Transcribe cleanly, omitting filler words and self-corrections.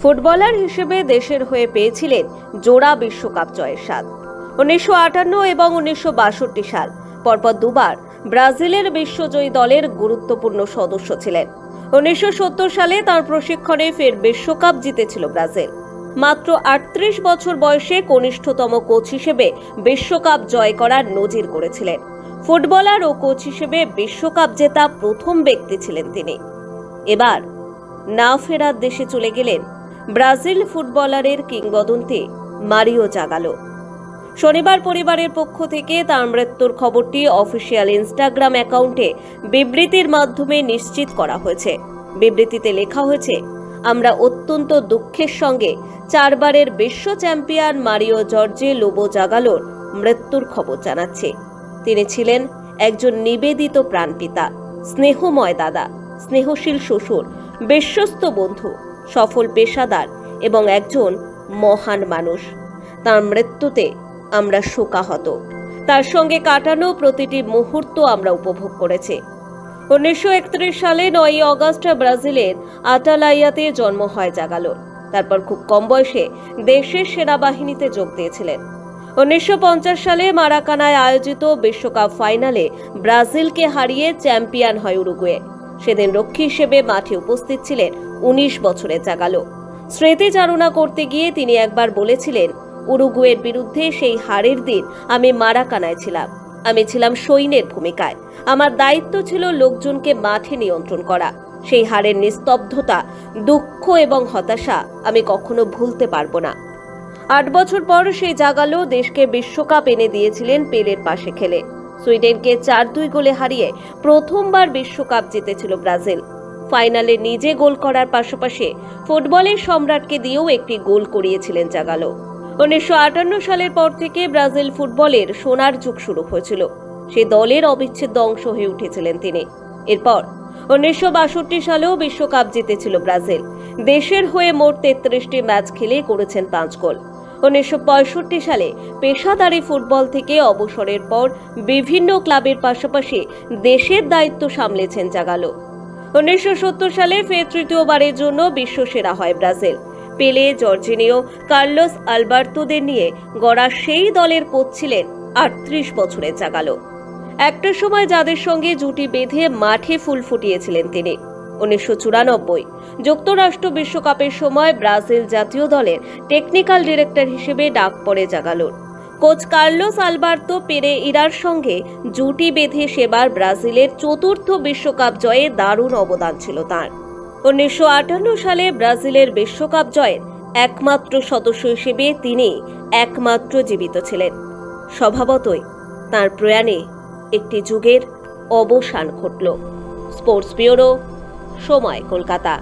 Footballer হিসেবে দেশের হয়ে পেয়েছিলেন জোড়া বিশ্বকাপ জয়ের স্বাদ। 1958 এবং 1962 সাল পরপর দুবার ব্রাজিলের বিশ্বজয়ী দলের গুরুত্বপূর্ণ সদস্য ছিলেন। 1970 সালে তার প্রশিক্ষণে ফের বিশ্বকাপ জিতেছিল ব্রাজিল। মাত্র 38 বছর বয়সে কনিষ্ঠতম কোচ হিসেবে বিশ্বকাপ জয় করার নজির গড়েছিলেন। ফুটবলার ও কোচ হিসেবে বিশ্বকাপ জেতা প্রথম ব্যক্তি ছিলেন তিনি। এবার না ফেরার দেশে চলে গেলেন ব্রাজিল ফুটবলারের কিংবদন্তি মারিও জাগালো। শনিবার পরিবারের পক্ষ থেকে তার মৃত্যুর খবরটি অফিসিয়াল ইনস্টাগ্রাম অ্যাকাউন্টে বিবৃতির মাধ্যমে নিশ্চিত করা হয়েছে। বিবৃতিতে লেখা হয়েছে, আমরা অত্যন্ত দুঃখের সঙ্গে 4 বারের বিশ্ব চ্যাম্পিয়ন মারিও জর্জে লোবো জাগালোর মৃত্যুর খবর জানাচ্ছি। তিনি ছিলেন একজন নিবেদিত প্রাণপিতা, স্নেহময় দাদা, স্নেহশীল শ্বশুর, বিশ্বস্ত বন্ধু, সফল পেশাদার এবং একজন মহান মানুষ। তার মৃত্যুতে আমরা শোকাহত। তার সঙ্গে কাটানো প্রতিটি মুহূর্ত আমরা উপভোগ করেছি। 1931 সালে 9 অগস্ট ব্রাজিলের আটালাইয়াতে জন্ম হয় জাগালোর। তারপর খুব কম বয়সে দেশের সেনাবাহিনীতে যোগ দিয়েছিলেন। 1950 সালে মারাকানায় আয়োজিত বিশ্বকাপ ফাইনালে ব্রাজিলকে হারিয়ে চ্যাম্পিয়ন হয় উরুগুয়ে। সেদিন রক্ষী হিসেবে মাঠে উপস্থিত ছিলেন 19 বছরের জাগালো। স্মৃতিচারণা করতে গিয়ে তিনি একবার বলেছিলেন, উরুগুয়ের বিরুদ্ধে সেই হারের দিন আমি মারাকানায় ছিলাম। আমি ছিলাম সৈন্যের ভূমিকায়। আমার দায়িত্ব ছিল লোকজনকে মাঠে নিয়ন্ত্রণ করা। সেই হারের নিস্তব্ধতা, দুঃখ এবং হতাশা আমি কখনো ভুলতে পারবো না। 8 বছর পর সেই জাগালো দেশকে বিশ্বকাপ এনে দিয়েছিলেন পেলের পাশে খেলে। সুইডেনকে 4-2 গোলে হারিয়ে প্রথমবার বিশ্বকাপ জিতেছিল ব্রাজিল। ফাইনালে নিজে গোল করার পাশাপাশি ফুটবলের সম্রাটকে দিয়েও একটি গোল করিয়েছিলেন জাগালো। 1958 সালের পর থেকে ব্রাজিল ফুটবলের সোনার যুগ শুরু হয়েছিল। সেই দলের অবিচ্ছেদ্য অংশ হয়ে উঠেছিলেন তিনি। এরপর 1962 সালেও বিশ্বকাপ জিতেছিল ব্রাজিল। দেশের হয়ে মোট 33টি ম্যাচ খেলে করেছেন 5 গোল। 1965 সালে পেশাদারি ফুটবল থেকে অবসরের পর বিভিন্ন ক্লাবের পাশাপাশি দেশের দায়িত্ব সামলেছেন জাগালো। 1970 সালে ফের তৃতীয়বারের জন্য বিশ্বসেরা হয় ব্রাজিল। পেলে, জর্জিনিও, কার্লোস আলবার্তোদের নিয়ে গড়া সেই দলের কোচ ছিলেন 38 বছরের জাগালো। একটা সময় যাদের সঙ্গে জুটি বেঁধে মাঠে ফুল ফুটিয়েছিলেন তিনি। 1994 যুক্তরাষ্ট্র বিশ্বকাপের সময় ব্রাজিল জাতীয় দলের টেকনিক্যাল ডিরেক্টর হিসেবে ডাক পড়ে জাগালোর। কোচ কার্লোস আলবার্তো পেরেইরার সঙ্গে জুটি বেঁধে সেবার ব্রাজিলের 4র্থ বিশ্বকাপ জয়ে দারুণ অবদান ছিল তাঁর। 1958 সালে ব্রাজিলের বিশ্বকাপ জয়ের একমাত্র সদস্য হিসেবে তিনি একমাত্র জীবিত ছিলেন। স্বভাবতই তাঁর প্রয়াণে একটি যুগের অবসান ঘটল। স্পোর্টস ব্যুরো, সময়, কলকাতা।